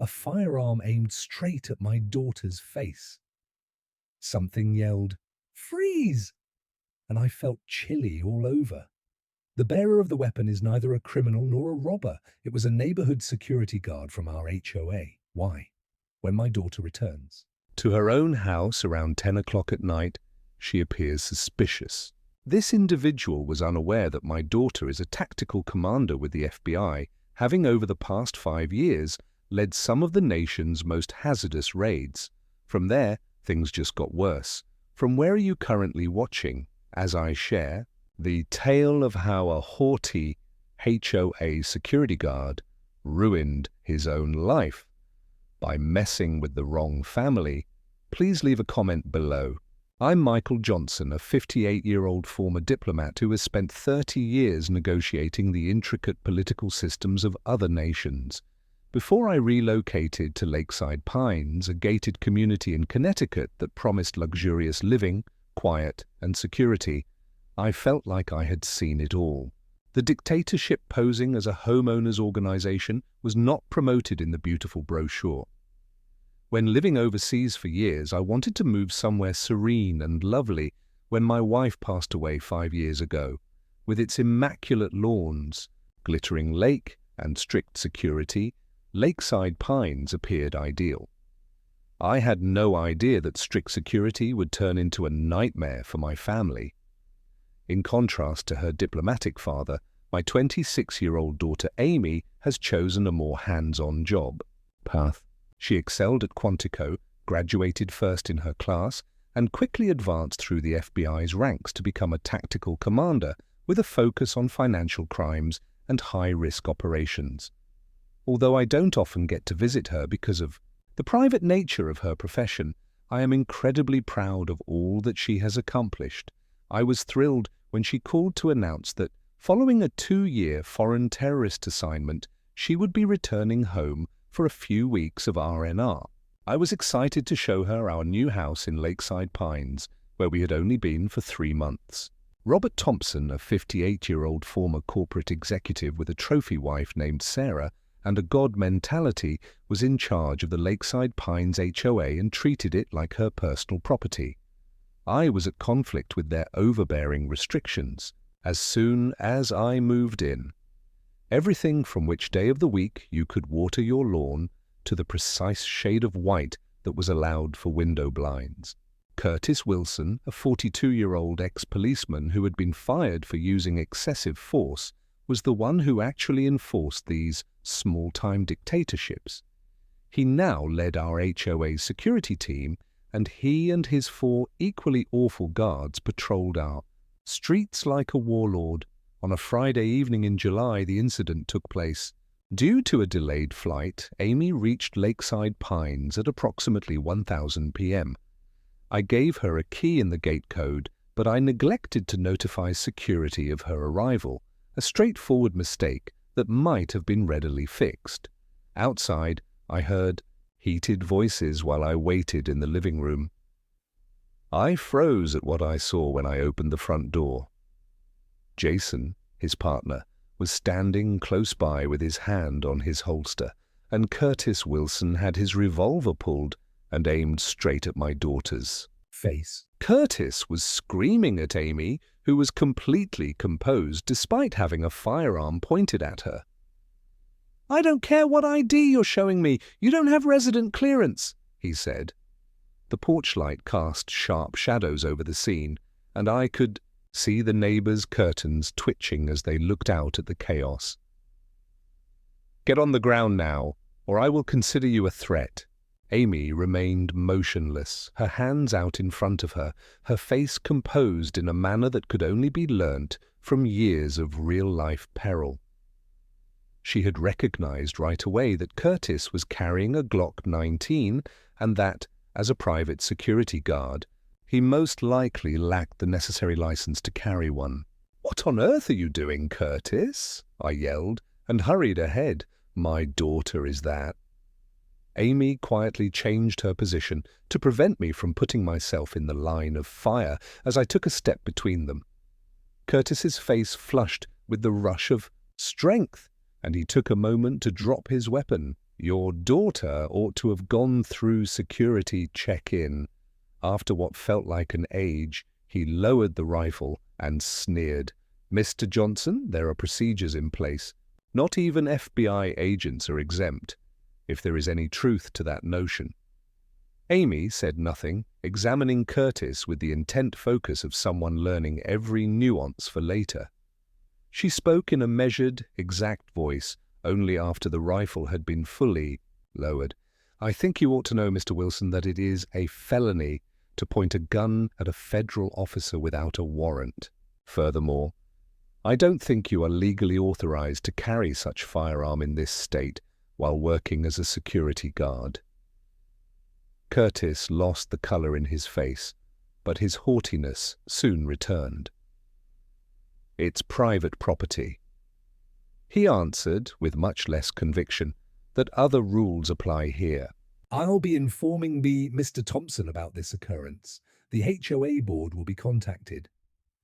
a firearm aimed straight at my daughter's face. Something yelled, "Freeze!" and I felt chilly all over. The bearer of the weapon is neither a criminal nor a robber. It was a neighborhood security guard from our HOA. Why? When my daughter returns to her own house around 10 o'clock at night, she appears suspicious. This individual was unaware that my daughter is a tactical commander with the FBI, having over the past 5 years led some of the nation's most hazardous raids. From there, things just got worse. From where are you currently watching, as I share the tale of how a haughty HOA security guard ruined his own life by messing with the wrong family? Please leave a comment below. I'm Michael Johnson, a 58-year-old former diplomat who has spent 30 years negotiating the intricate political systems of other nations. Before I relocated to Lakeside Pines, a gated community in Connecticut that promised luxurious living, quiet, and security, I felt like I had seen it all. The dictatorship posing as a homeowners organization was not promoted in the beautiful brochure. When living overseas for years, I wanted to move somewhere serene and lovely. When my wife passed away 5 years ago, with its immaculate lawns, glittering lake, and strict security, Lakeside Pines appeared ideal. I had no idea that strict security would turn into a nightmare for my family. In contrast to her diplomatic father, my 26-year-old daughter Amy has chosen a more hands-on job path. She excelled at Quantico, graduated first in her class, and quickly advanced through the FBI's ranks to become a tactical commander with a focus on financial crimes and high-risk operations. Although I don't often get to visit her because of the private nature of her profession, I am incredibly proud of all that she has accomplished. I was thrilled when she called to announce that, following a 2-year foreign terrorist assignment, she would be returning home for a few weeks of R&R. I was excited to show her our new house in Lakeside Pines, where we had only been for 3 months. Robert Thompson, a 58-year-old former corporate executive with a trophy wife named Sarah and a God mentality, was in charge of the Lakeside Pines HOA and treated it like her personal property. I was at conflict with their overbearing restrictions as soon as I moved in. Everything from which day of the week you could water your lawn to the precise shade of white that was allowed for window blinds. Curtis Wilson, a 42-year-old ex-policeman who had been fired for using excessive force, was the one who actually enforced these small-time dictatorships. He now led our HOA security team, and he and his 4 equally awful guards patrolled our streets like a warlord. On a Friday evening in July, the incident took place. Due to a delayed flight, Amy reached Lakeside Pines at approximately 1000 p.m. I gave her a key in the gate code, but I neglected to notify security of her arrival, a straightforward mistake that might have been readily fixed. Outside, I heard heated voices while I waited in the living room. I froze at what I saw when I opened the front door. Jason, his partner, was standing close by with his hand on his holster, and Curtis Wilson had his revolver pulled and aimed straight at my daughter's face. Curtis was screaming at Amy, who was completely composed despite having a firearm pointed at her. "I don't care what ID you're showing me. You don't have resident clearance," he said. The porch light cast sharp shadows over the scene, and I could see the neighbors' curtains twitching as they looked out at the chaos. "Get on the ground now, or I will consider you a threat." Amy remained motionless, her hands out in front of her, her face composed in a manner that could only be learnt from years of real-life peril. She had recognized right away that Curtis was carrying a Glock 19 and that, as a private security guard, he most likely lacked the necessary license to carry one. "What on earth are you doing, Curtis?" I yelled, and hurried ahead. "My daughter is that." Amy quietly changed her position to prevent me from putting myself in the line of fire as I took a step between them. Curtis's face flushed with the rush of strength, and he took a moment to drop his weapon. Your daughter ought to have gone through security check-in. After what felt like an age, he lowered the rifle and sneered. Mr. Johnson, there are procedures in place. Not even FBI agents are exempt, if there is any truth to that notion. Amy said nothing, examining Curtis with the intent focus of someone learning every nuance for later. She spoke in a measured, exact voice, only after the rifle had been fully lowered. I think you ought to know, Mr. Wilson, that it is a felony to point a gun at a federal officer without a warrant. Furthermore, I don't think you are legally authorized to carry such firearm in this state while working as a security guard. Curtis lost the color in his face, but his haughtiness soon returned. It's private property. He answered, with much less conviction, that other rules apply here. I'll be informing Mr. Thompson about this occurrence. The HOA board will be contacted.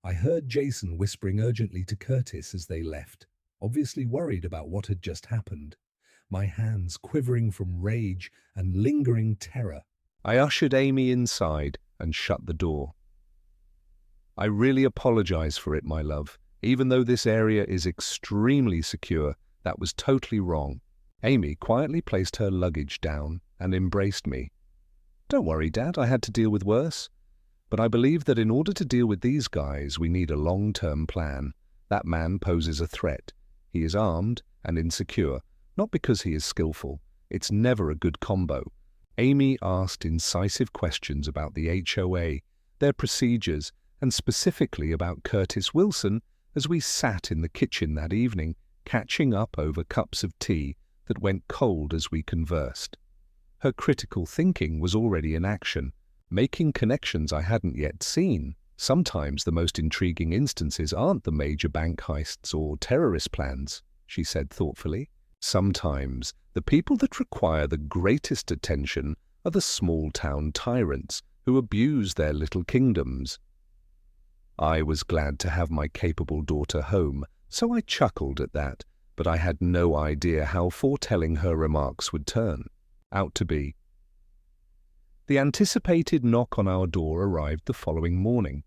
I heard Jason whispering urgently to Curtis as they left, obviously worried about what had just happened, my hands quivering from rage and lingering terror. I ushered Amy inside and shut the door. I really apologize for it, my love. Even though this area is extremely secure, that was totally wrong. Amy quietly placed her luggage down and embraced me. Don't worry, Dad, I had to deal with worse. But I believe that in order to deal with these guys, we need a long-term plan. That man poses a threat. He is armed and insecure, not because he is skillful. It's never a good combo. Amy asked incisive questions about the HOA, their procedures, and specifically about Curtis Wilson as we sat in the kitchen that evening, catching up over cups of tea that went cold as we conversed. Her critical thinking was already in action, making connections I hadn't yet seen. Sometimes the most intriguing instances aren't the major bank heists or terrorist plans, she said thoughtfully. Sometimes the people that require the greatest attention are the small-town tyrants who abuse their little kingdoms. I was glad to have my capable daughter home, so I chuckled at that, but I had no idea how foretelling her remarks would turn out to be. The anticipated knock on our door arrived the following morning.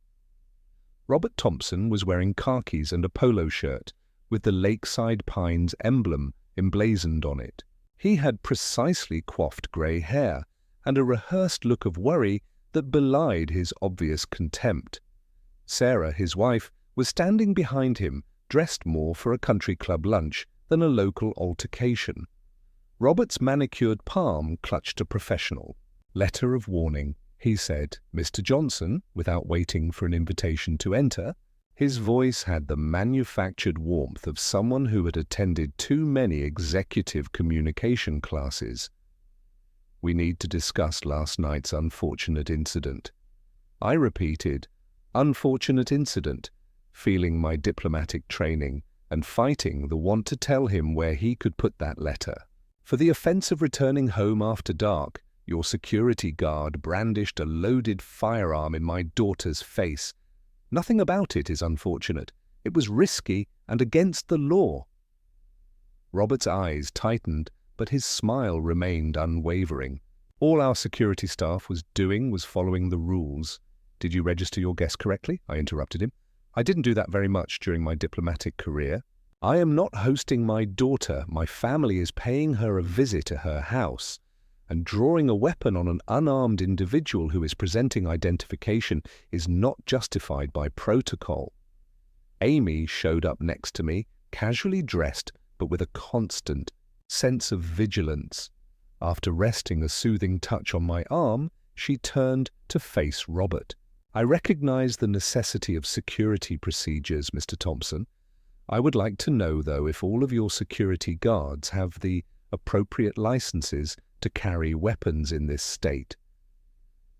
Robert Thompson was wearing khakis and a polo shirt with the Lakeside Pines emblem emblazoned on it. He had precisely coiffed grey hair and a rehearsed look of worry that belied his obvious contempt. Sarah, his wife, was standing behind him, dressed more for a country club lunch than a local altercation. Robert's manicured palm clutched a professional. Letter of warning, he said. Mr. Johnson, without waiting for an invitation to enter. His voice had the manufactured warmth of someone who had attended too many executive communication classes. We need to discuss last night's unfortunate incident. I repeated, unfortunate incident, feeling my diplomatic training and fighting the want to tell him where he could put that letter. For the offense of returning home after dark, your security guard brandished a loaded firearm in my daughter's face. Nothing about it is unfortunate. It was risky and against the law. Robert's eyes tightened, but his smile remained unwavering. All our security staff was doing was following the rules. Did you register your guest correctly? I interrupted him. I didn't do that very much during my diplomatic career. I am not hosting my daughter. My family is paying her a visit to her house. And drawing a weapon on an unarmed individual who is presenting identification is not justified by protocol. Amy showed up next to me, casually dressed, but with a constant sense of vigilance. After resting a soothing touch on my arm, she turned to face Robert. I recognize the necessity of security procedures, Mr. Thompson. I would like to know, though, if all of your security guards have the appropriate licenses to carry weapons in this state.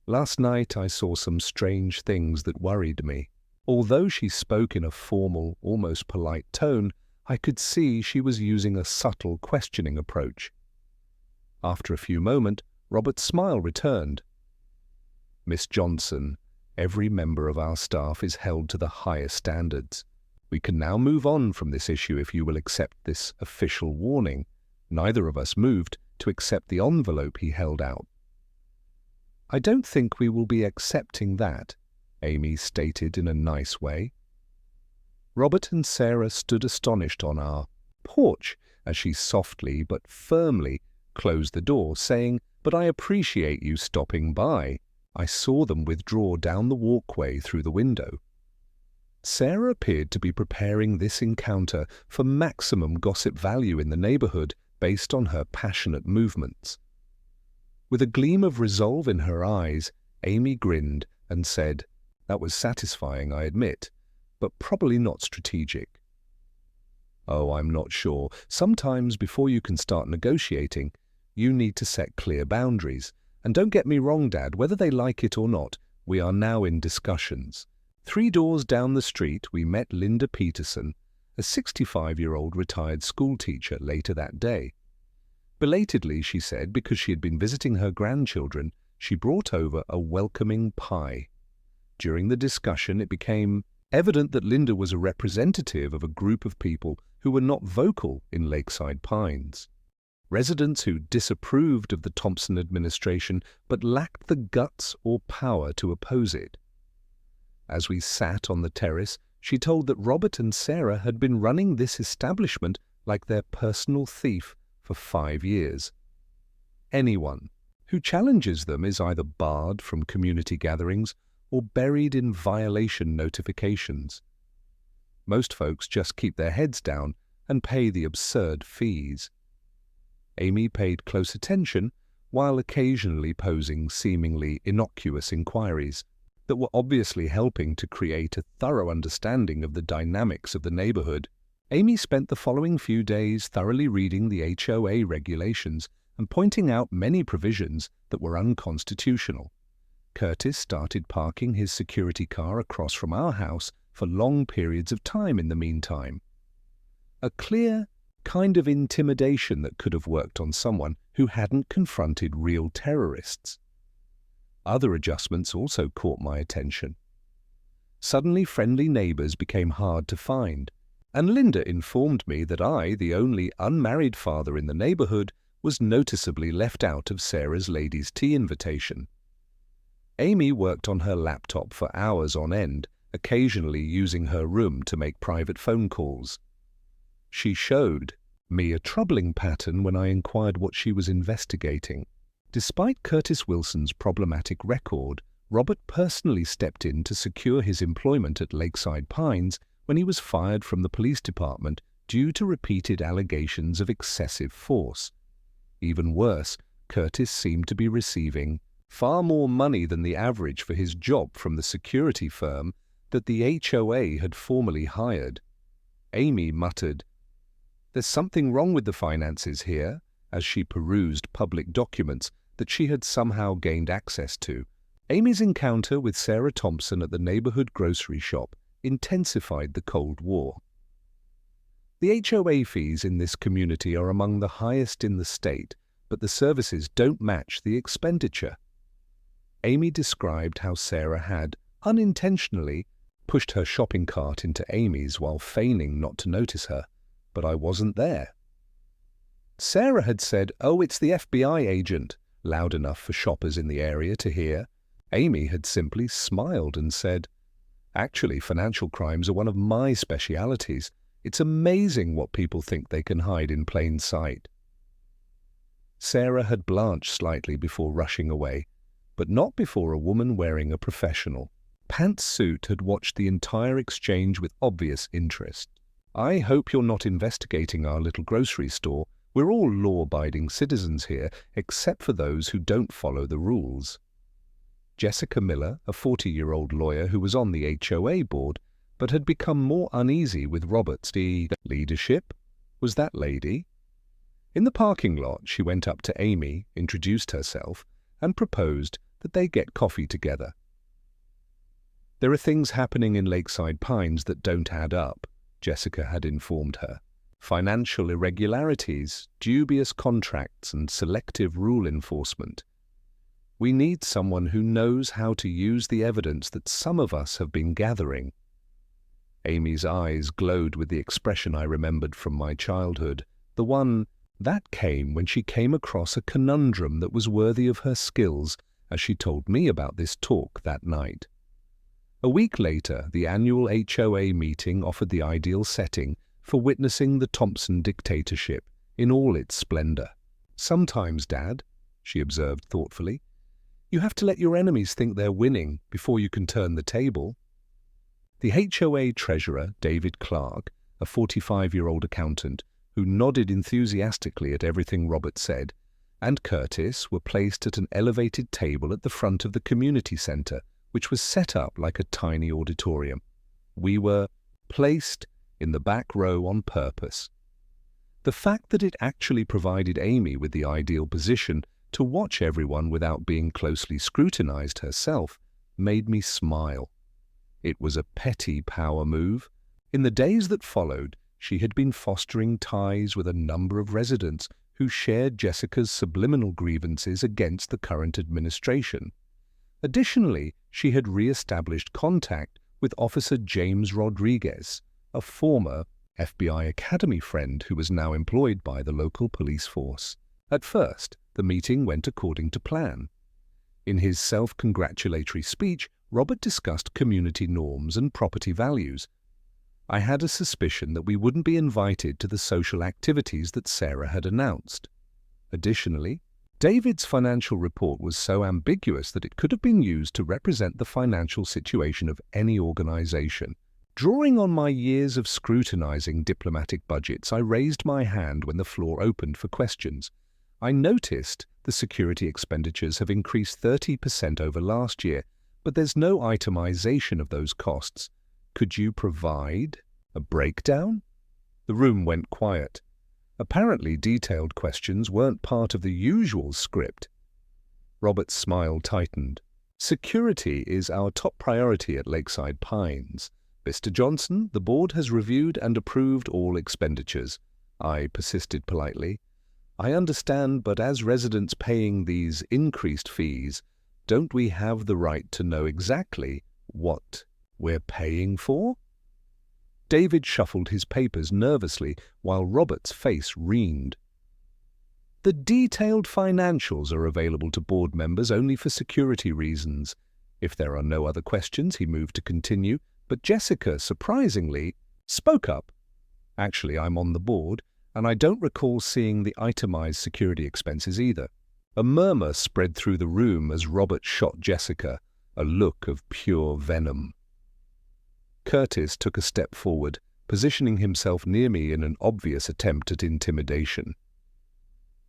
Last night I saw some strange things that worried me. Although she spoke in a formal, almost polite tone, I could see she was using a subtle questioning approach. After a few moments, Robert's smile returned. Miss Johnson, every member of our staff is held to the highest standards. We can now move on from this issue if you will accept this official warning. Neither of us moved, to accept the envelope he held out. "I don't think we will be accepting that," Amy stated in a nice way. Robert and Sarah stood astonished on our porch as she softly but firmly closed the door, saying, "But I appreciate you stopping by." I saw them withdraw down the walkway through the window. Sarah appeared to be preparing this encounter for maximum gossip value in the neighborhood based on her passionate movements. With a gleam of resolve in her eyes, Amy grinned and said, "That was satisfying, I admit, but probably not strategic." "Oh, I'm not sure. Sometimes before you can start negotiating, you need to set clear boundaries. And don't get me wrong, Dad, whether they like it or not, we are now in discussions." 3 doors down the street, we met Linda Peterson, a 65-year-old retired schoolteacher, later that day. Belatedly, she said, because she had been visiting her grandchildren, she brought over a welcoming pie. During the discussion, it became evident that Linda was a representative of a group of people who were not vocal in Lakeside Pines. Residents who disapproved of the Thompson administration but lacked the guts or power to oppose it. As we sat on the terrace, she told that Robert and Sarah had been running this establishment like their personal thief for 5 years. Anyone who challenges them is either barred from community gatherings or buried in violation notifications. Most folks just keep their heads down and pay the absurd fees. Amy paid close attention while occasionally posing seemingly innocuous inquiries that were obviously helping to create a thorough understanding of the dynamics of the neighborhood. Amy spent the following few days thoroughly reading the HOA regulations and pointing out many provisions that were unconstitutional. Curtis started parking his security car across from our house for long periods of time in the meantime. A clear kind of intimidation that could have worked on someone who hadn't confronted real terrorists. Other adjustments also caught my attention. Suddenly, friendly neighbors became hard to find, and Linda informed me that I, the only unmarried father in the neighborhood, was noticeably left out of Sarah's ladies' tea invitation. Amy worked on her laptop for hours on end, occasionally using her room to make private phone calls. She showed me a troubling pattern when I inquired what she was investigating. Despite Curtis Wilson's problematic record, Robert personally stepped in to secure his employment at Lakeside Pines when he was fired from the police department due to repeated allegations of excessive force. Even worse, Curtis seemed to be receiving far more money than the average for his job from the security firm that the HOA had formerly hired. Amy muttered, "There's something wrong with the finances here," as she perused public documents that she had somehow gained access to. Amy's encounter with Sarah Thompson at the neighborhood grocery shop intensified the Cold War. The HOA fees in this community are among the highest in the state, but the services don't match the expenditure. Amy described how Sarah had, unintentionally, pushed her shopping cart into Amy's while feigning not to notice her, but I wasn't there. Sarah had said, "Oh, it's the FBI agent," loud enough for shoppers in the area to hear. Amy had simply smiled and said, "Actually, financial crimes are one of my specialities. It's amazing what people think they can hide in plain sight." Sarah had blanched slightly before rushing away, but not before a woman wearing a professional pantsuit had watched the entire exchange with obvious interest. "I hope you're not investigating our little grocery store. We're all law-abiding citizens here, except for those who don't follow the rules." Jessica Miller, a 40-year-old lawyer who was on the HOA board, but had become more uneasy with Robert's leadership, was that lady. In the parking lot, she went up to Amy, introduced herself, and proposed that they get coffee together. "There are things happening in Lakeside Pines that don't add up," Jessica had informed her. "Financial irregularities, dubious contracts, and selective rule enforcement. We need someone who knows how to use the evidence that some of us have been gathering." Amy's eyes glowed with the expression I remembered from my childhood, the one, That came when she came across a conundrum that was worthy of her skills, as she told me about this talk that night. A week later, the annual HOA meeting offered the ideal setting for witnessing the Thompson dictatorship in all its splendor. "Sometimes, Dad," she observed thoughtfully, "you have to let your enemies think they're winning before you can turn the table." The HOA treasurer, David Clark, a 45-year-old accountant who nodded enthusiastically at everything Robert said, and Curtis were placed at an elevated table at the front of the community center, which was set up like a tiny auditorium. We were placed in the back row on purpose. The fact that it actually provided Amy with the ideal position to watch everyone without being closely scrutinized herself made me smile. It was a petty power move. In the days that followed, she had been fostering ties with a number of residents who shared Jessica's subliminal grievances against the current administration. Additionally, she had re-established contact with Officer James Rodriguez, a former FBI Academy friend who was now employed by the local police force. At first, the meeting went according to plan. In his self-congratulatory speech, Robert discussed community norms and property values. I had a suspicion that we wouldn't be invited to the social activities that Sarah had announced. Additionally, David's financial report was so ambiguous that it could have been used to represent the financial situation of any organization. Drawing on my years of scrutinizing diplomatic budgets, I raised my hand when the floor opened for questions. I noticed the security expenditures have increased 30% over last year, but there's no itemization of those costs. Could you provide a breakdown? The room went quiet. Apparently, detailed questions weren't part of the usual script. Robert's smile tightened. "Security is our top priority at Lakeside Pines. Mr. Johnson, the board has reviewed and approved all expenditures." I persisted politely. "I understand, but as residents paying these increased fees, don't we have the right to know exactly what we're paying for?" David shuffled his papers nervously while Robert's face wrined. "The detailed financials are available to board members only for security reasons. If there are no other questions," he moved to continue, but Jessica, surprisingly, spoke up. "Actually, I'm on the board, and I don't recall seeing the itemized security expenses either." A murmur spread through the room as Robert shot Jessica a look of pure venom. Curtis took a step forward, positioning himself near me in an obvious attempt at intimidation.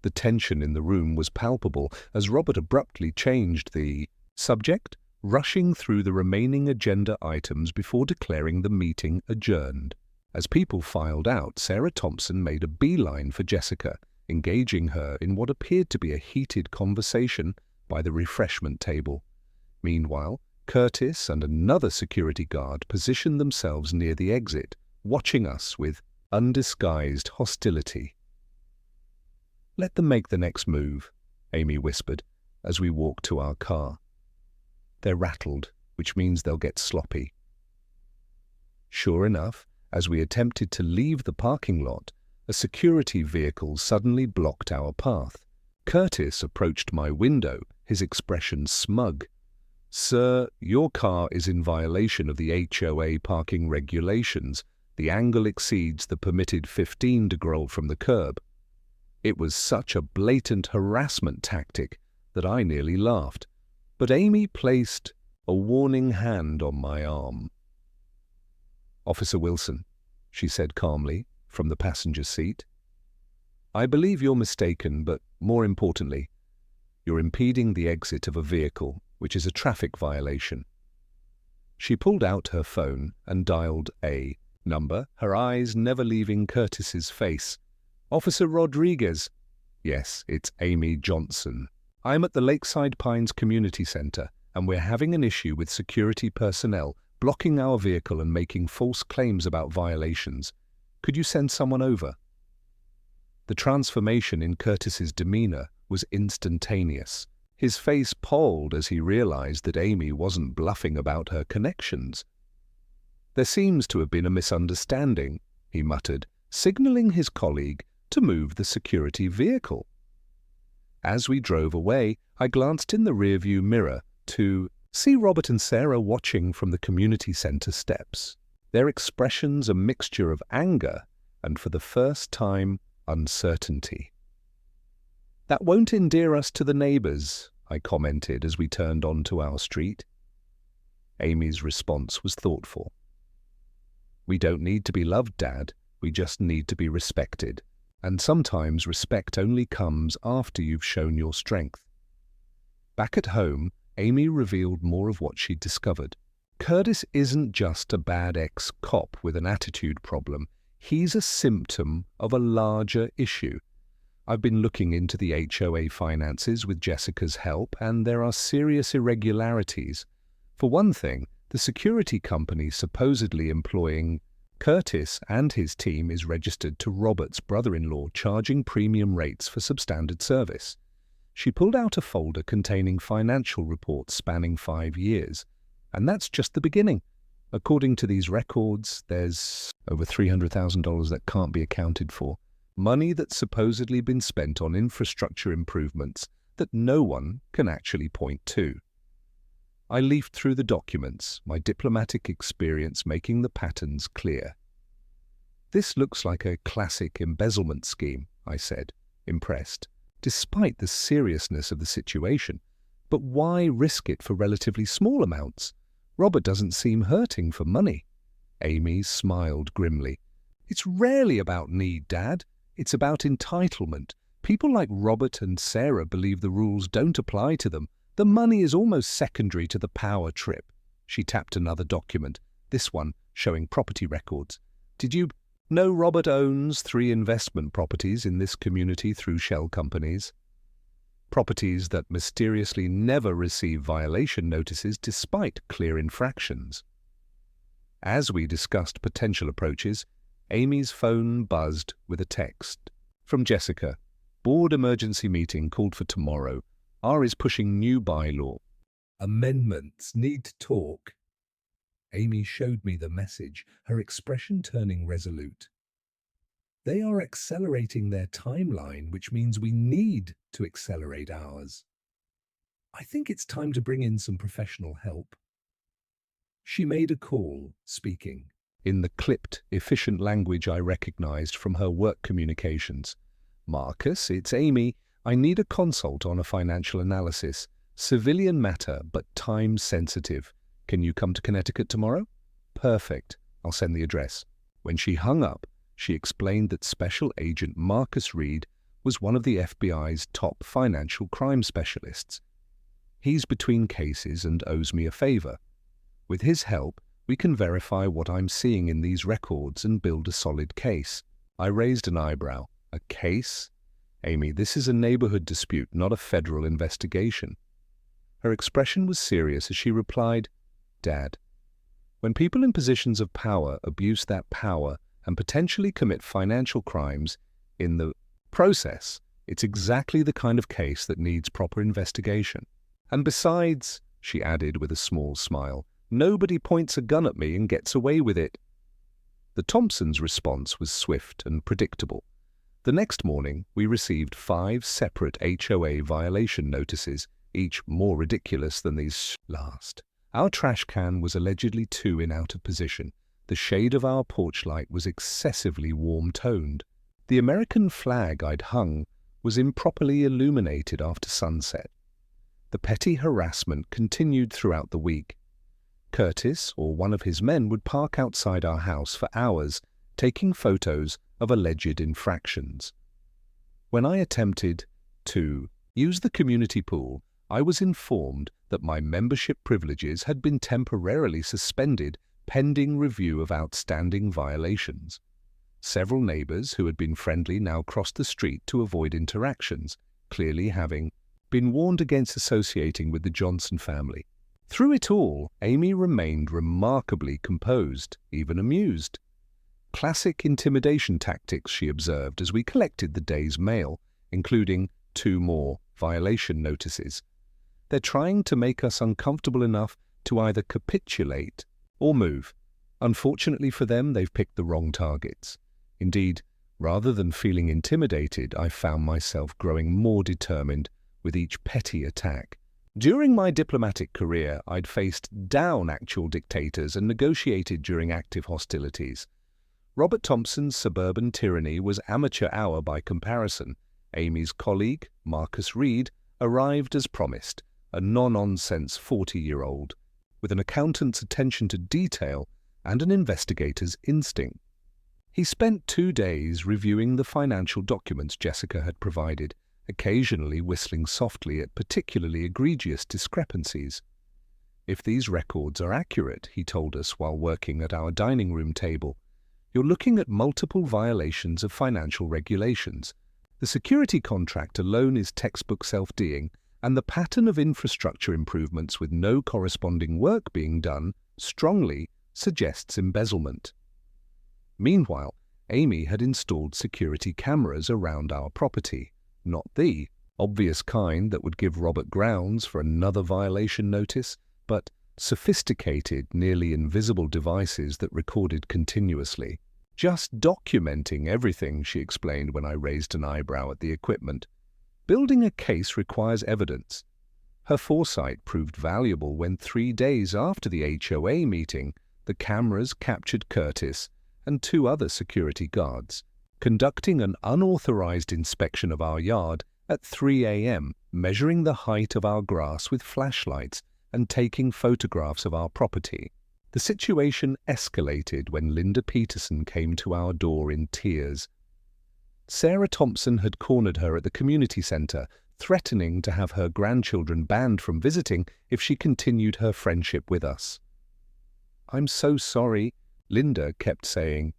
The tension in the room was palpable as Robert abruptly changed the subject, rushing through the remaining agenda items before declaring the meeting adjourned. As people filed out, Sarah Thompson made a beeline for Jessica, engaging her in what appeared to be a heated conversation by the refreshment table. Meanwhile, Curtis and another security guard positioned themselves near the exit, watching us with undisguised hostility. "Let them make the next move," Amy whispered, as we walked to our car. "They're rattled, which means they'll get sloppy." Sure enough, as we attempted to leave the parking lot, a security vehicle suddenly blocked our path. Curtis approached my window, his expression smug. "Sir, your car is in violation of the HOA parking regulations. The angle exceeds the permitted 15° from the curb." It was such a blatant harassment tactic that I nearly laughed, but Amy placed a warning hand on my arm. "Officer Wilson," she said calmly from the passenger seat, "I believe you're mistaken, but more importantly, you're impeding the exit of a vehicle, which is a traffic violation." She pulled out her phone and dialed a number, her eyes never leaving Curtis's face. "Officer Rodriguez." "Yes, it's Amy Johnson. I'm at the Lakeside Pines Community Center, and we're having an issue with security personnel blocking our vehicle and making false claims about violations. Could you send someone over?" The transformation in Curtis's demeanor was instantaneous. His face palled as he realized that Amy wasn't bluffing about her connections. "There seems to have been a misunderstanding," he muttered, signaling his colleague to move the security vehicle. As we drove away, I glanced in the rearview mirror to see Robert and Sarah watching from the community center steps, their expressions a mixture of anger and, for the first time, uncertainty. "That won't endear us to the neighbors," I commented as we turned onto our street. Amy's response was thoughtful. "We don't need to be loved, Dad. We just need to be respected. And sometimes respect only comes after you've shown your strength." Back at home, Amy revealed more of what she'd discovered. Curtis isn't just a bad ex-cop with an attitude problem. He's a symptom of a larger issue. I've been looking into the HOA finances with Jessica's help, and there are serious irregularities. For one thing, the security company supposedly employing Curtis and his team is registered to Robert's brother-in-law, charging premium rates for substandard service. She pulled out a folder containing financial reports spanning 5 years, and that's just the beginning. According to these records, there's over $300,000 that can't be accounted for. Money that's supposedly been spent on infrastructure improvements that no one can actually point to. I leafed through the documents, my diplomatic experience making the patterns clear. "This looks like a classic embezzlement scheme," I said, impressed, despite the seriousness of the situation. "But why risk it for relatively small amounts? Robert doesn't seem hurting for money." Amy smiled grimly. "It's rarely about need, Dad. It's about entitlement. People like Robert and Sarah believe the rules don't apply to them. The money is almost secondary to the power trip." She tapped another document, this one showing property records. "Did you know Robert owns 3 investment properties in this community through shell companies? Properties that mysteriously never receive violation notices despite clear infractions." As we discussed potential approaches, Amy's phone buzzed with a text from Jessica. "Board emergency meeting called for tomorrow. R is pushing new bylaw. Amendments need to talk." Amy showed me the message, her expression turning resolute. "They are accelerating their timeline, which means we need to accelerate ours. I think it's time to bring in some professional help." She made a call, speaking In the clipped, efficient language I recognized from her work communications. "Marcus, it's Amy. I need a consult on a financial analysis. Civilian matter, but time-sensitive. Can you come to Connecticut tomorrow?" "Perfect. I'll send the address." When she hung up, she explained that Special Agent Marcus Reed was one of the FBI's top financial crime specialists. "He's between cases and owes me a favor. With his help, we can verify what I'm seeing in these records and build a solid case." I raised an eyebrow. "A case? Amy, this is a neighborhood dispute, not a federal investigation." Her expression was serious as she replied, "Dad, when people in positions of power abuse that power and potentially commit financial crimes in the process, it's exactly the kind of case that needs proper investigation. And besides," she added with a small smile, "nobody points a gun at me and gets away with it." The Thompsons' response was swift and predictable. The next morning, we received 5 separate HOA violation notices, each more ridiculous than these last. Our trash can was allegedly too out of position. The shade of our porch light was excessively warm-toned. The American flag I'd hung was improperly illuminated after sunset. The petty harassment continued throughout the week. Curtis or one of his men would park outside our house for hours, taking photos of alleged infractions. When I attempted to use the community pool, I was informed that my membership privileges had been temporarily suspended pending review of outstanding violations. Several neighbors who had been friendly now crossed the street to avoid interactions, clearly having been warned against associating with the Johnson family. Through it all, Amy remained remarkably composed, even amused. "Classic intimidation tactics," she observed as we collected the day's mail, including 2 more violation notices. "They're trying to make us uncomfortable enough to either capitulate or move. Unfortunately for them, they've picked the wrong targets. Indeed, Rather than feeling intimidated, I found myself growing more determined with each petty attack. During my diplomatic career, I'd faced down actual dictators and negotiated during active hostilities. Robert Thompson's suburban tyranny was amateur hour by comparison. Amy's colleague, Marcus Reed, arrived as promised, a no-nonsense 40-year-old, with an accountant's attention to detail and an investigator's instinct. He spent 2 days reviewing the financial documents Jessica had provided, occasionally whistling softly at particularly egregious discrepancies. "If these records are accurate," he told us while working at our dining room table, "you're looking at multiple violations of financial regulations. The security contract alone is textbook self-dealing, and the pattern of infrastructure improvements with no corresponding work being done strongly suggests embezzlement." Meanwhile, Amy had installed security cameras around our property, not the obvious kind that would give Robert grounds for another violation notice, but sophisticated, nearly invisible devices that recorded continuously. "Just documenting everything," she explained when I raised an eyebrow at the equipment. "Building a case requires evidence." Her foresight proved valuable when 3 days after the HOA meeting, the cameras captured Curtis and 2 other security guards conducting an unauthorized inspection of our yard at 3 a.m., measuring the height of our grass with flashlights and taking photographs of our property. The situation escalated when Linda Peterson came to our door in tears. Sarah Thompson had cornered her at the community center, threatening to have her grandchildren banned from visiting if she continued her friendship with us. "I'm so sorry," Linda kept saying.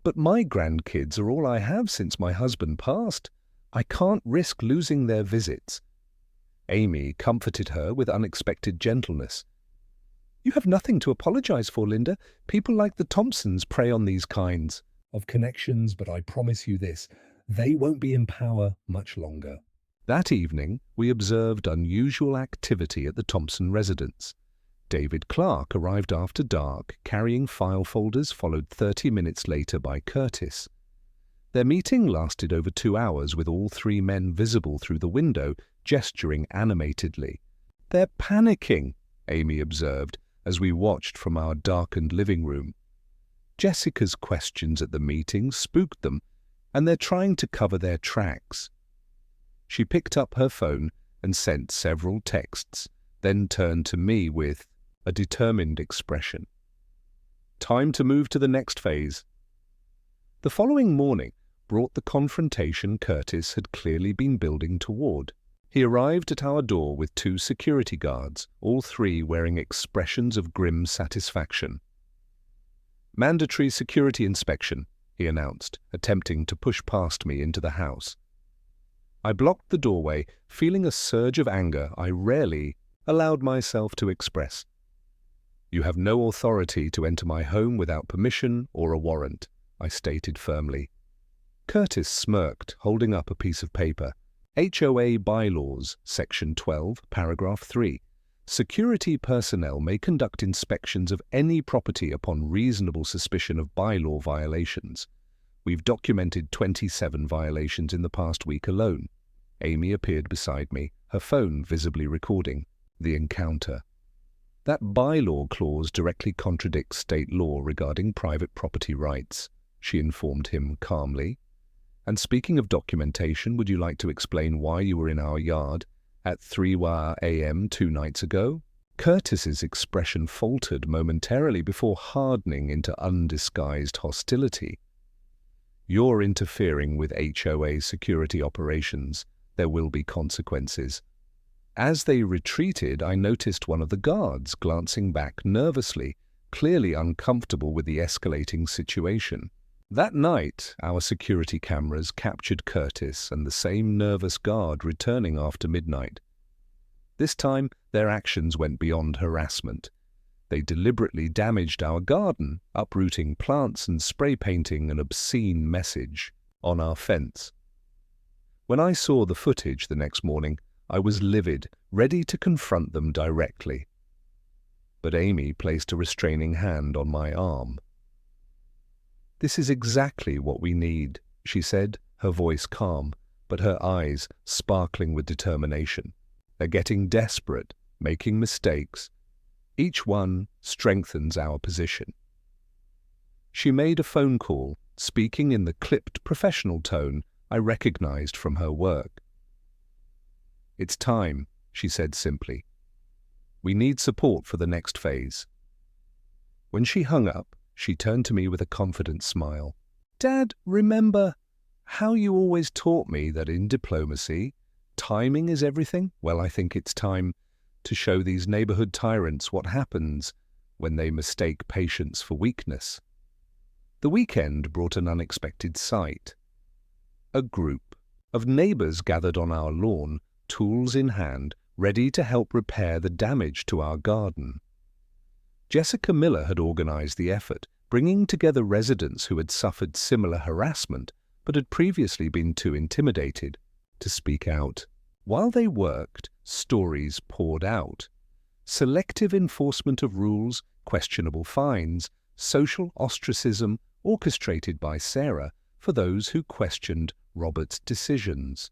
"But my grandkids are all I have since my husband passed. I can't risk losing their visits." Amy comforted her with unexpected gentleness. "You have nothing to apologize for, Linda. People like the Thompsons prey on these kinds of connections, but I promise you this, they won't be in power much longer." That evening, we observed unusual activity at the Thompson residence. David Clark arrived after dark, carrying file folders, followed 30 minutes later by Curtis. Their meeting lasted over 2 hours, with all 3 men visible through the window, gesturing animatedly. "They're panicking," Amy observed, as we watched from our darkened living room. "Jessica's questions at the meeting spooked them, and they're trying to cover their tracks." She picked up her phone and sent several texts, then turned to me with a determined expression. "Time to move to the next phase." The following morning brought the confrontation Curtis had clearly been building toward. He arrived at our door with 2 security guards, all 3 wearing expressions of grim satisfaction. "Mandatory security inspection," he announced, attempting to push past me into the house. I blocked the doorway, feeling a surge of anger I rarely allowed myself to express. "You have no authority to enter my home without permission or a warrant," I stated firmly. Curtis smirked, holding up a piece of paper. HOA Bylaws, Section 12, Paragraph 3. Security personnel may conduct inspections of any property upon reasonable suspicion of bylaw violations. We've documented 27 violations in the past week alone. Amy appeared beside me, her phone visibly recording the encounter. "That bylaw clause directly contradicts state law regarding private property rights," she informed him calmly. "And speaking of documentation, would you like to explain why you were in our yard at 3 a.m. 2 nights ago?" Curtis's expression faltered momentarily before hardening into undisguised hostility. "You're interfering with HOA security operations. There will be consequences." As they retreated, I noticed one of the guards glancing back nervously, clearly uncomfortable with the escalating situation. That night, our security cameras captured Curtis and the same nervous guard returning after midnight. This time, their actions went beyond harassment. They deliberately damaged our garden, uprooting plants and spray painting an obscene message on our fence. When I saw the footage the next morning, I was livid, ready to confront them directly. But Amy placed a restraining hand on my arm. "This is exactly what we need," she said, her voice calm, but her eyes sparkling with determination. They're getting desperate, making mistakes. Each one strengthens our position. She made a phone call, speaking in the clipped professional tone I recognized from her work. "It's time," she said simply. "We need support for the next phase." When she hung up, she turned to me with a confident smile. "Dad, remember how you always taught me that in diplomacy, timing is everything? Well, I think it's time to show these neighborhood tyrants what happens when they mistake patience for weakness." The weekend brought an unexpected sight. A group of neighbors gathered on our lawn, tools in hand, ready to help repair the damage to our garden. Jessica Miller had organized the effort, bringing together residents who had suffered similar harassment but had previously been too intimidated to speak out. While they worked, stories poured out. Selective enforcement of rules, questionable fines, social ostracism orchestrated by Sarah for those who questioned Robert's decisions.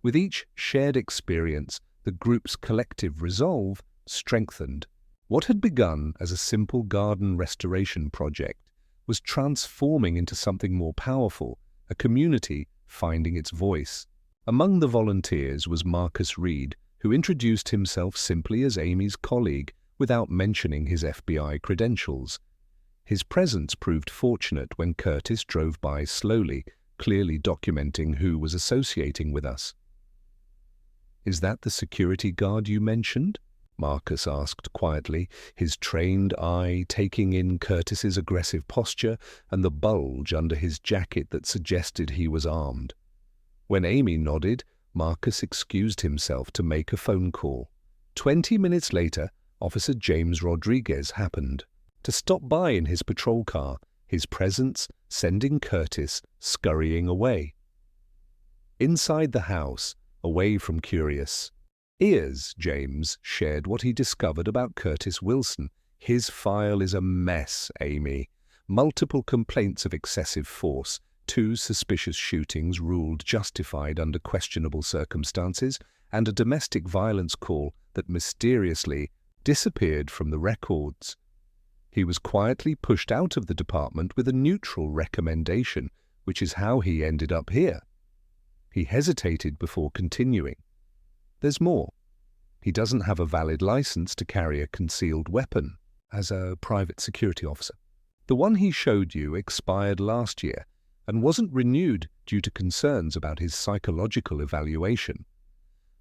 With each shared experience, the group's collective resolve strengthened. What had begun as a simple garden restoration project was transforming into something more powerful, a community finding its voice. Among the volunteers was Marcus Reed, who introduced himself simply as Amy's colleague without mentioning his FBI credentials. His presence proved fortunate when Curtis drove by slowly, clearly documenting who was associating with us. "Is that the security guard you mentioned?" Marcus asked quietly, his trained eye taking in Curtis's aggressive posture and the bulge under his jacket that suggested he was armed. When Amy nodded, Marcus excused himself to make a phone call. 20 minutes later, Officer James Rodriguez happened to stop by in his patrol car, his presence sending Curtis scurrying away. Inside the house, away from curious ears, James shared what he discovered about Curtis Wilson. "His file is a mess, Amy. Multiple complaints of excessive force, 2 suspicious shootings ruled justified under questionable circumstances, and a domestic violence call that mysteriously disappeared from the records." He was quietly pushed out of the department with a neutral recommendation, which is how he ended up here. He hesitated before continuing. "There's more. He doesn't have a valid license to carry a concealed weapon as a private security officer. The one he showed you expired last year and wasn't renewed due to concerns about his psychological evaluation.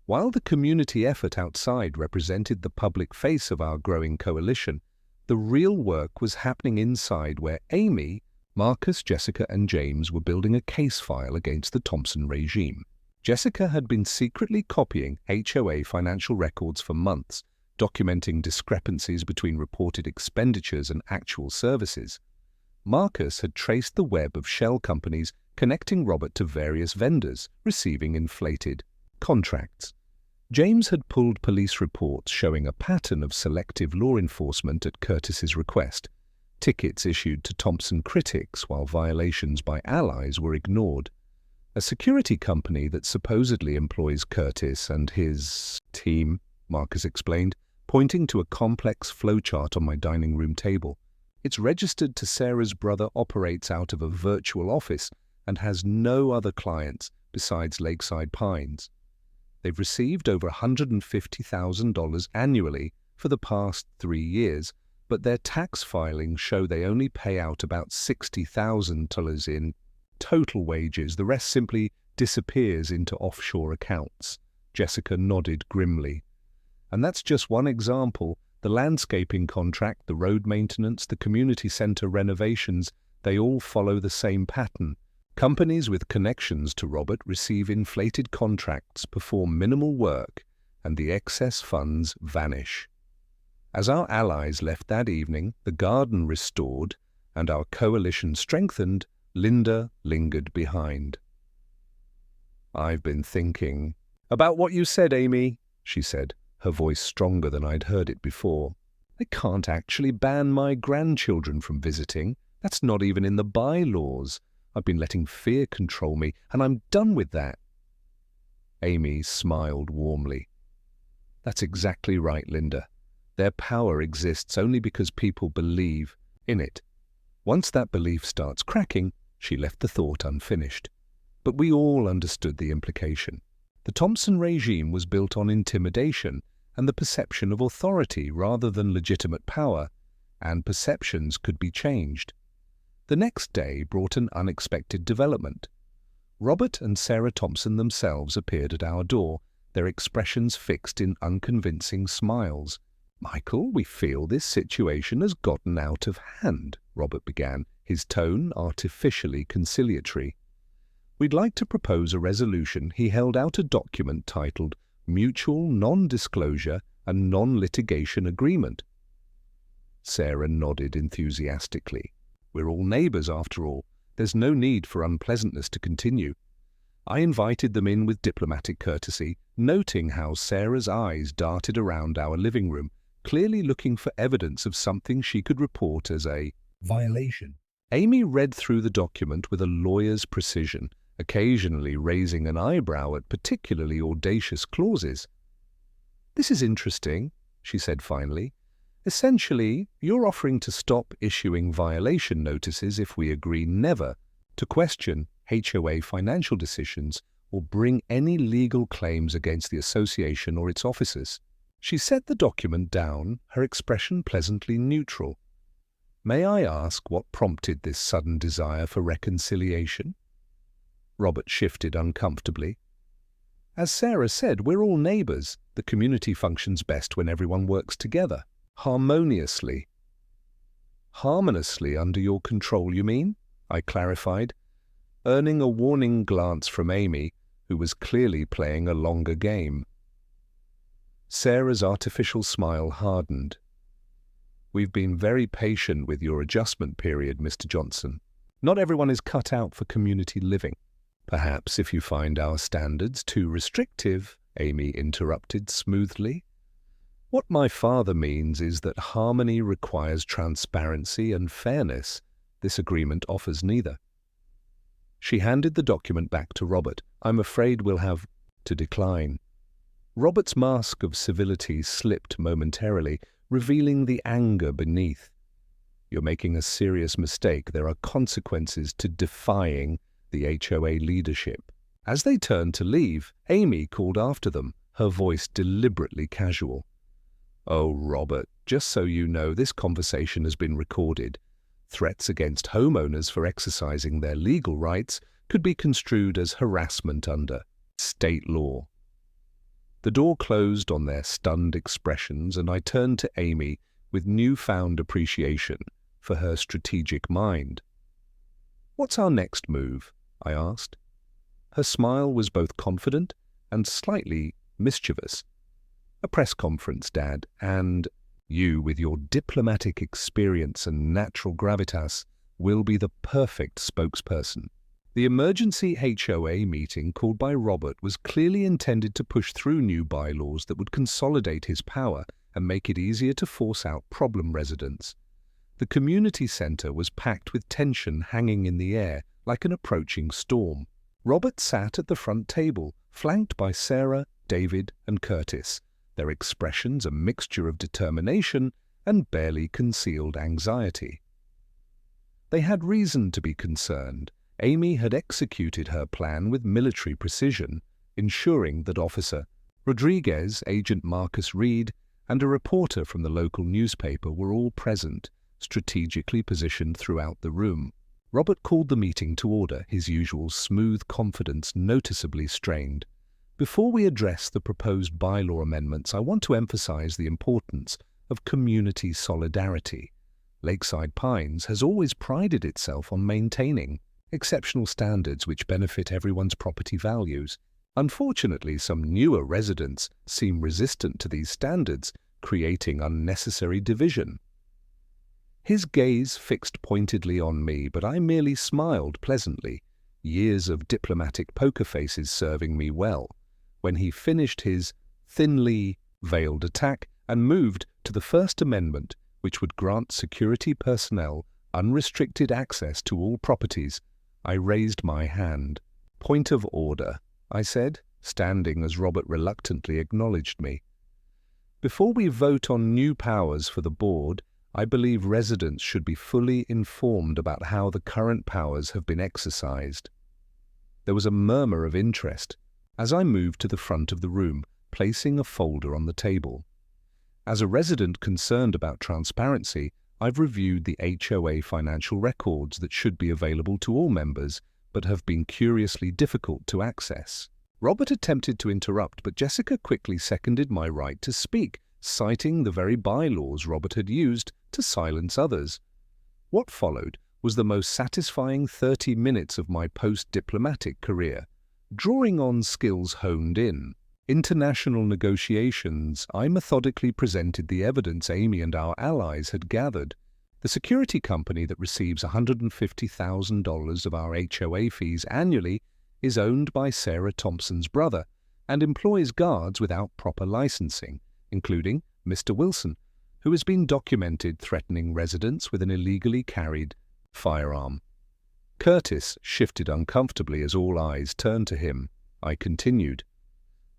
While the community effort outside represented the public face of our growing coalition, the real work was happening inside where Amy, Marcus, Jessica, and James were building a case file against the Thompson regime. Jessica had been secretly copying HOA financial records for months, documenting discrepancies between reported expenditures and actual services. Marcus had traced the web of shell companies connecting Robert to various vendors, receiving inflated contracts. James had pulled police reports showing a pattern of selective law enforcement at Curtis's request, tickets issued to Thompson critics while violations by allies were ignored. A security company that supposedly employs Curtis and his team, Marcus explained, pointing to a complex flowchart on my dining room table. "It's registered to Sarah's brother, operates out of a virtual office, and has no other clients besides Lakeside Pines. They've received over $150,000 annually for the past 3 years, but their tax filings show they only pay out about $60,000 in total wages. The rest simply disappears into offshore accounts." Jessica nodded grimly. "And that's just one example. The landscaping contract, the road maintenance, the community center renovations, they all follow the same pattern. Companies with connections to Robert receive inflated contracts, perform minimal work, and the excess funds vanish." As our allies left that evening, the garden restored, and our coalition strengthened, Linda lingered behind. "I've been thinking about what you said, Amy," she said, her voice stronger than I'd heard it before. "I can't actually ban my grandchildren from visiting. That's not even in the bylaws. I've been letting fear control me, and I'm done with that. Amy smiled warmly. That's exactly right, Linda. Their power exists only because people believe in it. Once that belief starts cracking, she left the thought unfinished. But we all understood the implication. The Thompson regime was built on intimidation and the perception of authority rather than legitimate power, and perceptions could be changed. The next day brought an unexpected development. Robert and Sarah Thompson themselves appeared at our door, their expressions fixed in unconvincing smiles. "Michael, we feel this situation has gotten out of hand," Robert began, his tone artificially conciliatory. "We'd like to propose a resolution." He held out a document titled Mutual Non-Disclosure and Non-Litigation Agreement. Sarah nodded enthusiastically. "We're all neighbours, after all. There's no need for unpleasantness to continue." I invited them in with diplomatic courtesy, noting how Sarah's eyes darted around our living room, clearly looking for evidence of something she could report as a violation. Amy read through the document with a lawyer's precision, occasionally raising an eyebrow at particularly audacious clauses. "This is interesting," she said finally. "Essentially, you're offering to stop issuing violation notices if we agree never to question HOA financial decisions or bring any legal claims against the association or its officers." She set the document down, her expression pleasantly neutral. "May I ask what prompted this sudden desire for reconciliation?" Robert shifted uncomfortably. "As Sarah said, we're all neighbours. The community functions best when everyone works together, harmoniously." "Harmoniously under your control, you mean?" I clarified, earning a warning glance from Amy, who was clearly playing a longer game. Sarah's artificial smile hardened. "We've been very patient with your adjustment period, Mr. Johnson. Not everyone is cut out for community living. Perhaps if you find our standards too restrictive," Amy interrupted smoothly. "What my father means is that harmony requires transparency and fairness. This agreement offers neither." She handed the document back to Robert. "I'm afraid we'll have to decline." Robert's mask of civility slipped momentarily, revealing the anger beneath. "You're making a serious mistake. There are consequences to defying the HOA leadership." As they turned to leave, Amy called after them, her voice deliberately casual. "Oh, Robert, just so you know, this conversation has been recorded. Threats against homeowners for exercising their legal rights could be construed as harassment under state law." The door closed on their stunned expressions, and I turned to Amy with newfound appreciation for her strategic mind. "What's our next move?" I asked. Her smile was both confident and slightly mischievous. "A press conference, Dad, and you, with your diplomatic experience and natural gravitas, will be the perfect spokesperson." The emergency HOA meeting called by Robert was clearly intended to push through new bylaws that would consolidate his power and make it easier to force out problem residents. The community centre was packed with tension hanging in the air like an approaching storm. Robert sat at the front table, flanked by Sarah, David, and Curtis, their expressions a mixture of determination and barely concealed anxiety. They had reason to be concerned. Amy had executed her plan with military precision, ensuring that Officer Rodriguez, Agent Marcus Reed, and a reporter from the local newspaper were all present, strategically positioned throughout the room. Robert called the meeting to order, his usual smooth confidence noticeably strained. "Before we address the proposed bylaw amendments, I want to emphasize the importance of community solidarity. Lakeside Pines has always prided itself on maintaining exceptional standards which benefit everyone's property values. Unfortunately, some newer residents seem resistant to these standards, creating unnecessary division." His gaze fixed pointedly on me, but I merely smiled pleasantly, years of diplomatic poker faces serving me well, when he finished his thinly veiled attack and moved to the First Amendment, which would grant security personnel unrestricted access to all properties I raised my hand. "Point of order," I said, standing as Robert reluctantly acknowledged me. "Before we vote on new powers for the board, I believe residents should be fully informed about how the current powers have been exercised." There was a murmur of interest as I moved to the front of the room, placing a folder on the table. As a resident concerned about transparency, I've reviewed the HOA financial records that should be available to all members, but have been curiously difficult to access. Robert attempted to interrupt, but Jessica quickly seconded my right to speak, citing the very bylaws Robert had used to silence others. What followed was the most satisfying 30 minutes of my post-diplomatic career, drawing on skills honed in international negotiations. I methodically presented the evidence Amy and our allies had gathered. The security company that receives $150,000 of our HOA fees annually is owned by Sarah Thompson's brother and employs guards without proper licensing, including Mr. Wilson, who has been documented threatening residents with an illegally carried firearm. Curtis shifted uncomfortably as all eyes turned to him. I continued.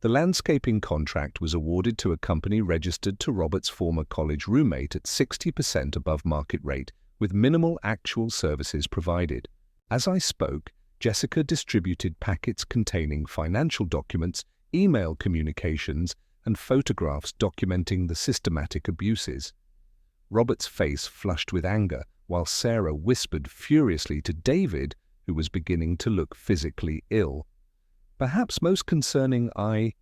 The landscaping contract was awarded to a company registered to Robert's former college roommate at 60% above market rate, with minimal actual services provided. As I spoke, Jessica distributed packets containing financial documents, email communications, and photographs documenting the systematic abuses. Robert's face flushed with anger, while Sarah whispered furiously to David, who was beginning to look physically ill. Perhaps most concerning, I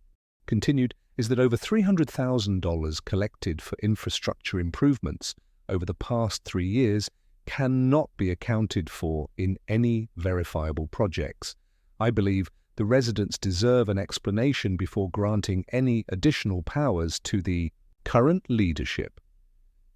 continued, is that over $300,000 collected for infrastructure improvements over the past 3 years cannot be accounted for in any verifiable projects. I believe the residents deserve an explanation before granting any additional powers to the current leadership.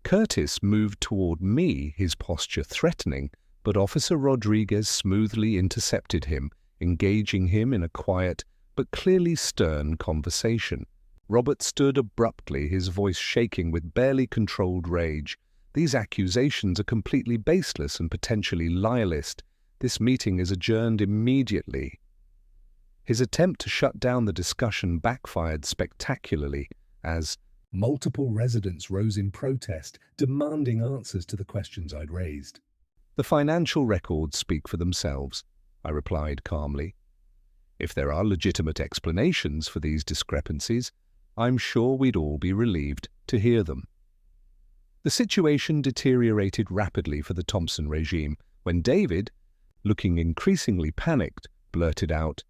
Curtis moved toward me, his posture threatening, but Officer Rodriguez smoothly intercepted him, engaging him in a quiet but clearly stern conversation. Robert stood abruptly, his voice shaking with barely controlled rage. "These accusations are completely baseless and potentially libelous. This meeting is adjourned immediately." His attempt to shut down the discussion backfired spectacularly as multiple residents rose in protest, demanding answers to the questions I'd raised. "The financial records speak for themselves," I replied calmly. "If there are legitimate explanations for these discrepancies, I'm sure we'd all be relieved to hear them." The situation deteriorated rapidly for the Thompson regime when David, looking increasingly panicked, blurted out,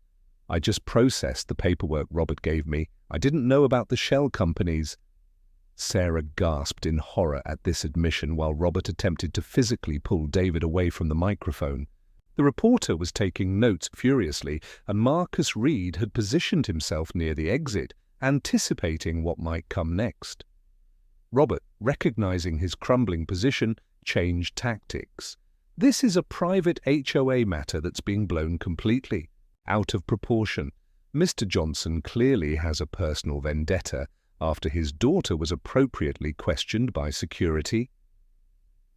"I just processed the paperwork Robert gave me. I didn't know about the shell companies." Sarah gasped in horror at this admission while Robert attempted to physically pull David away from the microphone. The reporter was taking notes furiously, and Marcus Reed had positioned himself near the exit, anticipating what might come next. Robert, recognizing his crumbling position, changed tactics. "This is a private HOA matter that's being blown completely out of proportion. Mr. Johnson clearly has a personal vendetta after his daughter was appropriately questioned by security."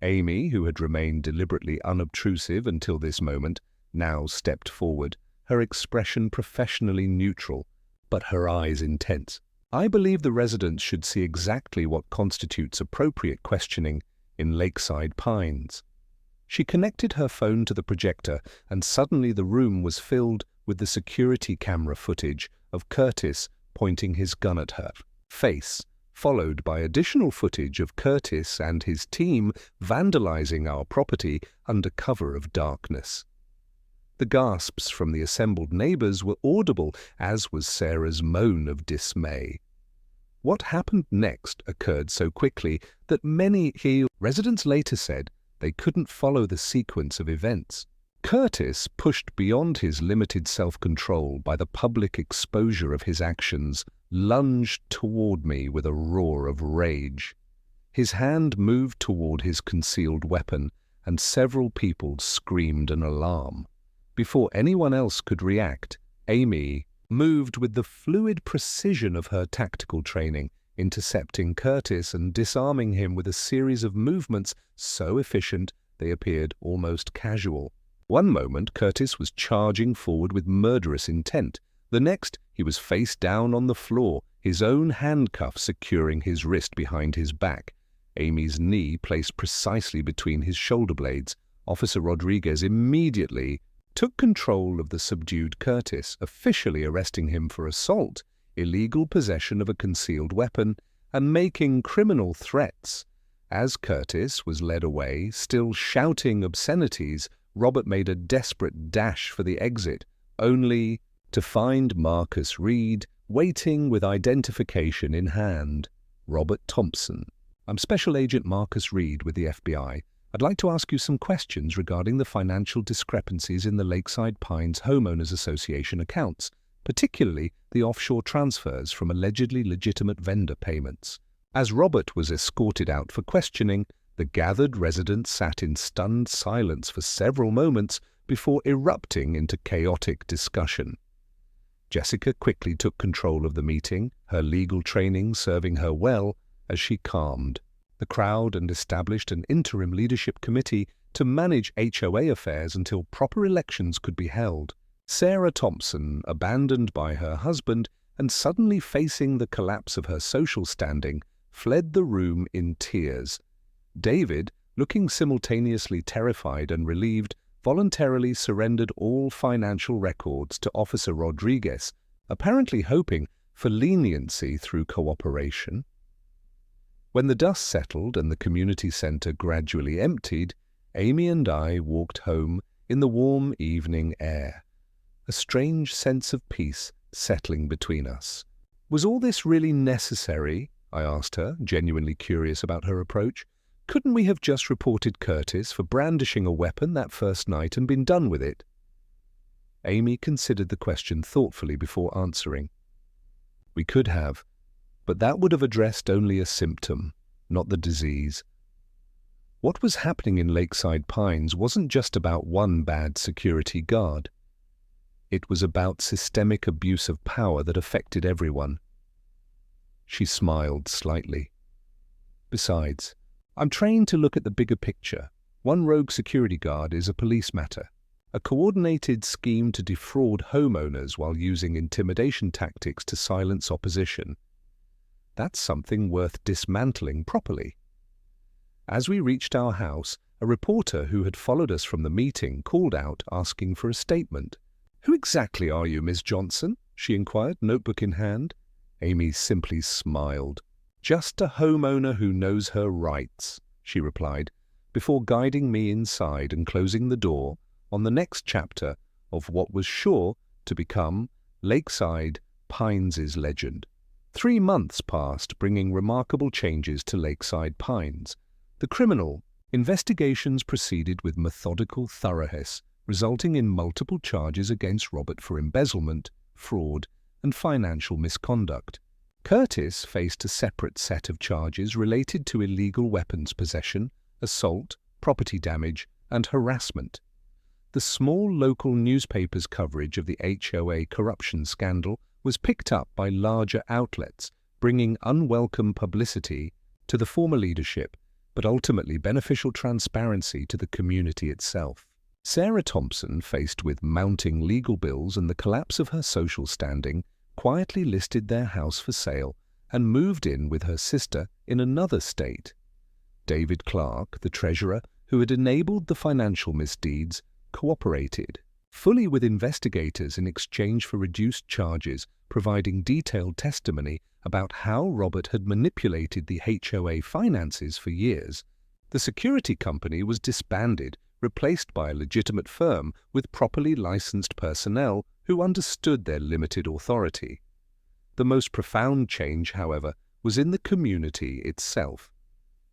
Amy, who had remained deliberately unobtrusive until this moment, now stepped forward, her expression professionally neutral, but her eyes intense. "I believe the residents should see exactly what constitutes appropriate questioning in Lakeside Pines." She connected her phone to the projector, and suddenly the room was filled with the security camera footage of Curtis pointing his gun at her face, followed by additional footage of Curtis and his team vandalizing our property under cover of darkness. The gasps from the assembled neighbors were audible, as was Sarah's moan of dismay. What happened next occurred so quickly that many residents later said they couldn't follow the sequence of events. Curtis, pushed beyond his limited self-control by the public exposure of his actions, lunged toward me with a roar of rage. His hand moved toward his concealed weapon, and several people screamed an alarm. Before anyone else could react, Amy moved with the fluid precision of her tactical training, intercepting Curtis and disarming him with a series of movements so efficient they appeared almost casual. One moment, Curtis was charging forward with murderous intent. The next, he was face down on the floor, his own handcuff securing his wrist behind his back, Amy's knee placed precisely between his shoulder blades. Officer Rodriguez immediately took control of the subdued Curtis, officially arresting him for assault, illegal possession of a concealed weapon, and making criminal threats. As Curtis was led away, still shouting obscenities, Robert made a desperate dash for the exit, only to find Marcus Reed waiting with identification in hand. Robert Thompson. I'm Special Agent Marcus Reed with the FBI. I'd like to ask you some questions regarding the financial discrepancies in the Lakeside Pines Homeowners Association accounts, particularly the offshore transfers from allegedly legitimate vendor payments. As Robert was escorted out for questioning, the gathered residents sat in stunned silence for several moments before erupting into chaotic discussion. Jessica quickly took control of the meeting, her legal training serving her well as she calmed the crowd and established an interim leadership committee to manage HOA affairs until proper elections could be held. Sarah Thompson, abandoned by her husband and suddenly facing the collapse of her social standing, fled the room in tears. David, looking simultaneously terrified and relieved, voluntarily surrendered all financial records to Officer Rodriguez, apparently hoping for leniency through cooperation. When the dust settled and the community center gradually emptied, Amy and I walked home in the warm evening air, a strange sense of peace settling between us. Was all this really necessary? I asked her, genuinely curious about her approach. Couldn't we have just reported Curtis for brandishing a weapon that first night and been done with it? Amy considered the question thoughtfully before answering. We could have, but that would have addressed only a symptom, not the disease. What was happening in Lakeside Pines wasn't just about one bad security guard. It was about systemic abuse of power that affected everyone. She smiled slightly. Besides, I'm trained to look at the bigger picture. One rogue security guard is a police matter, a coordinated scheme to defraud homeowners while using intimidation tactics to silence opposition. That's something worth dismantling properly. As we reached our house, a reporter who had followed us from the meeting called out asking for a statement. "Who exactly are you, Miss Johnson?" she inquired, notebook in hand. Amy simply smiled. "Just a homeowner who knows her rights," she replied, before guiding me inside and closing the door on the next chapter of what was sure to become Lakeside Pines' legend. 3 months passed, bringing remarkable changes to Lakeside Pines. The criminal investigations proceeded with methodical thoroughness, resulting in multiple charges against Robert for embezzlement, fraud, and financial misconduct. Curtis faced a separate set of charges related to illegal weapons possession, assault, property damage, and harassment. The small local newspaper's coverage of the HOA corruption scandal was picked up by larger outlets, bringing unwelcome publicity to the former leadership, but ultimately beneficial transparency to the community itself. Sarah Thompson, faced with mounting legal bills and the collapse of her social standing, quietly listed their house for sale and moved in with her sister in another state. David Clark, the treasurer, who had enabled the financial misdeeds, cooperated fully with investigators in exchange for reduced charges, providing detailed testimony about how Robert had manipulated the HOA finances for years. The security company was disbanded, replaced by a legitimate firm with properly licensed personnel who understood their limited authority. The most profound change, however, was in the community itself.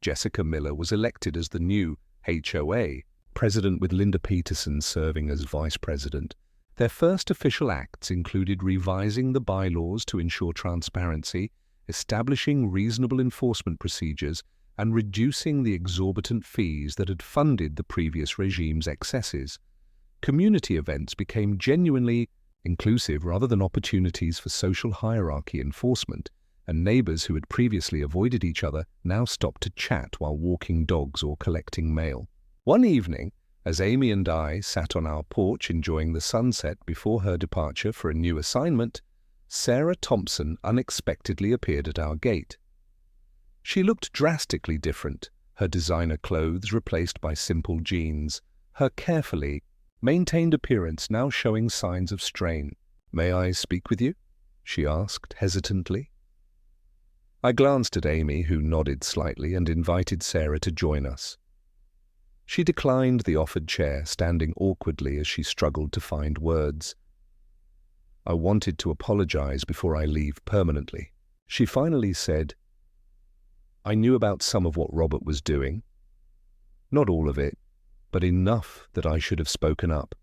Jessica Miller was elected as the new HOA president, with Linda Peterson serving as vice president. Their first official acts included revising the bylaws to ensure transparency, establishing reasonable enforcement procedures, and reducing the exorbitant fees that had funded the previous regime's excesses. Community events became genuinely inclusive rather than opportunities for social hierarchy enforcement, and neighbors who had previously avoided each other now stopped to chat while walking dogs or collecting mail. One evening, As Amy and I sat on our porch enjoying the sunset before her departure for a new assignment, Sarah Thompson unexpectedly appeared at our gate. She looked drastically different, her designer clothes replaced by simple jeans, her carefully maintained appearance now showing signs of strain. "May I speak with you?" she asked hesitantly. I glanced at Amy, who nodded slightly and invited Sarah to join us. She declined the offered chair, standing awkwardly as she struggled to find words. "I wanted to apologize before I leave permanently." She finally said, "I knew about some of what Robert was doing. Not all of it, but enough that I should have spoken up.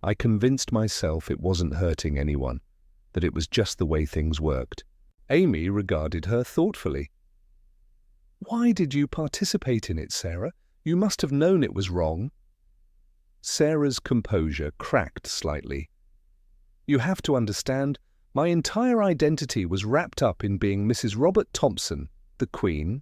I convinced myself it wasn't hurting anyone, that it was just the way things worked." Amy regarded her thoughtfully. "Why did you participate in it, Sarah? You must have known it was wrong." Sarah's composure cracked slightly. "You have to understand, my entire identity was wrapped up in being Mrs. Robert Thompson, the Queen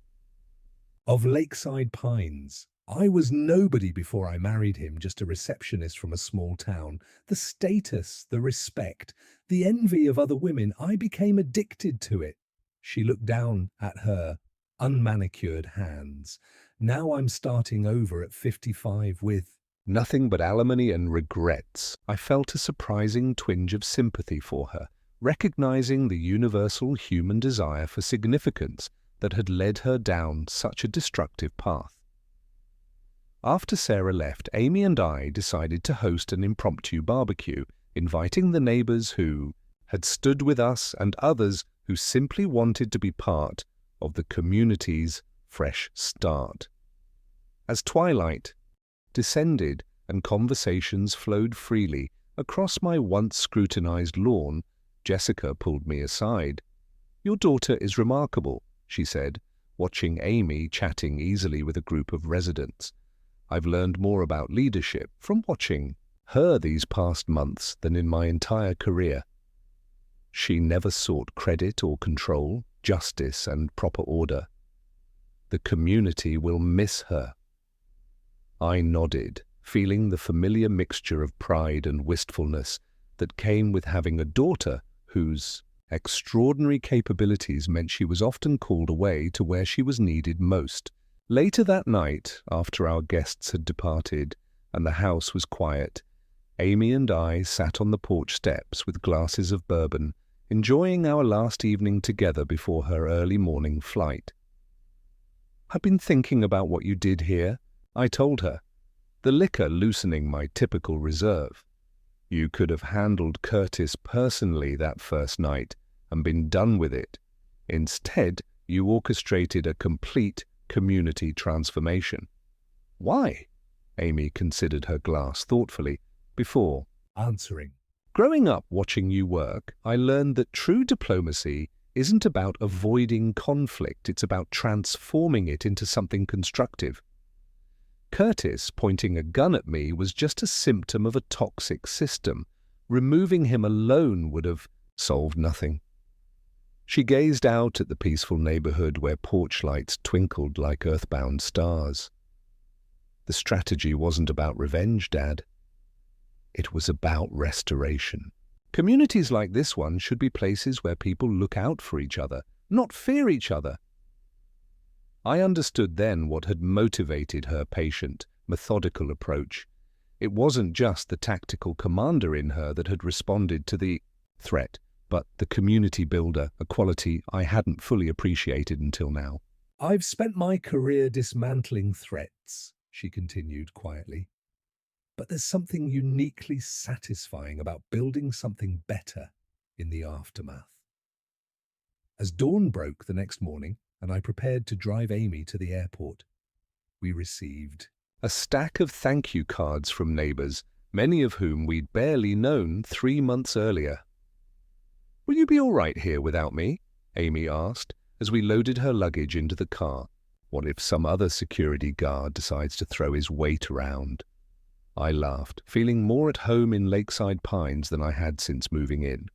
Of Lakeside Pines. I was nobody before I married him, just a receptionist from a small town. The status, the respect, the envy of other women, I became addicted to it." She looked down at her unmanicured hands. "Now I'm starting over at 55 with..." Nothing but alimony and regrets. I felt a surprising twinge of sympathy for her, recognizing the universal human desire for significance that had led her down such a destructive path. After Sarah left, Amy and I decided to host an impromptu barbecue, inviting the neighbors who had stood with us and others who simply wanted to be part of the community's fresh start. As twilight descended and conversations flowed freely across my once scrutinized lawn, Jessica pulled me aside. "Your daughter is remarkable," she said, watching Amy chatting easily with a group of residents. "I've learned more about leadership from watching her these past months than in my entire career. She never sought credit or control, justice and proper order. The community will miss her." I nodded, feeling the familiar mixture of pride and wistfulness that came with having a daughter whose extraordinary capabilities meant she was often called away to where she was needed most. Later that night, after our guests had departed and the house was quiet, Amy and I sat on the porch steps with glasses of bourbon, enjoying our last evening together before her early morning flight. "I've been thinking about what you did here," I told her, the liquor loosening my typical reserve. "You could have handled Curtis personally that first night and been done with it. Instead, you orchestrated a complete community transformation." "Why?" Amy considered her glass thoughtfully before answering. "Growing up watching you work, I learned that true diplomacy isn't about avoiding conflict, it's about transforming it into something constructive. Curtis pointing a gun at me was just a symptom of a toxic system. Removing him alone would have solved nothing." She gazed out at the peaceful neighborhood where porch lights twinkled like earthbound stars. "The strategy wasn't about revenge, Dad. It was about restoration. Communities like this one should be places where people look out for each other, not fear each other." I understood then what had motivated her patient, methodical approach. It wasn't just the tactical commander in her that had responded to the threat, but the community builder, a quality I hadn't fully appreciated until now. "I've spent my career dismantling threats," she continued quietly. "But there's something uniquely satisfying about building something better in the aftermath." As dawn broke the next morning, and I prepared to drive Amy to the airport, we received a stack of thank you cards from neighbors, many of whom we'd barely known 3 months earlier. "Will you be all right here without me?" Amy asked, as we loaded her luggage into the car. "What if some other security guard decides to throw his weight around?" I laughed, feeling more at home in Lakeside Pines than I had since moving in.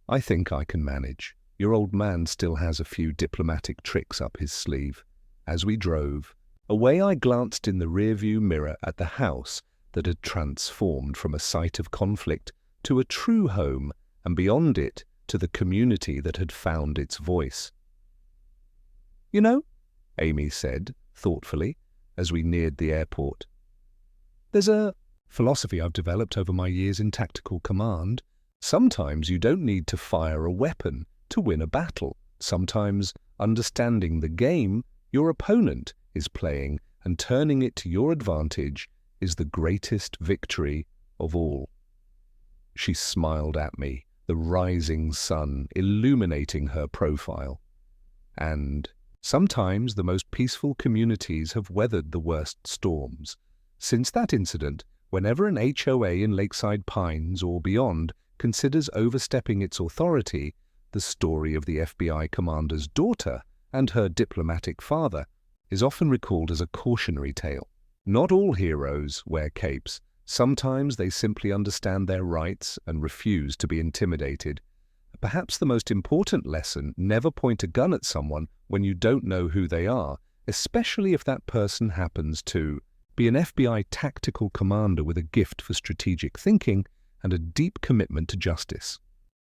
"I think I can manage. Your old man still has a few diplomatic tricks up his sleeve." As we drove, Away I glanced in the rearview mirror at the house that had transformed from a site of conflict to a true home, and beyond it to the community that had found its voice. "You know," Amy said, thoughtfully, as we neared the airport, "there's a philosophy I've developed over my years in tactical command. Sometimes you don't need to fire a weapon to win a battle. Sometimes understanding the game your opponent is playing and turning it to your advantage is the greatest victory of all." She smiled at me, the rising sun illuminating her profile. "And sometimes the most peaceful communities have weathered the worst storms. Since that incident, whenever an HOA in Lakeside Pines or beyond considers overstepping its authority, the story of the FBI commander's daughter and her diplomatic father is often recalled as a cautionary tale. Not all heroes wear capes. Sometimes they simply understand their rights and refuse to be intimidated. Perhaps the most important lesson: never point a gun at someone when you don't know who they are, especially if that person happens to be an FBI tactical commander with a gift for strategic thinking and a deep commitment to justice."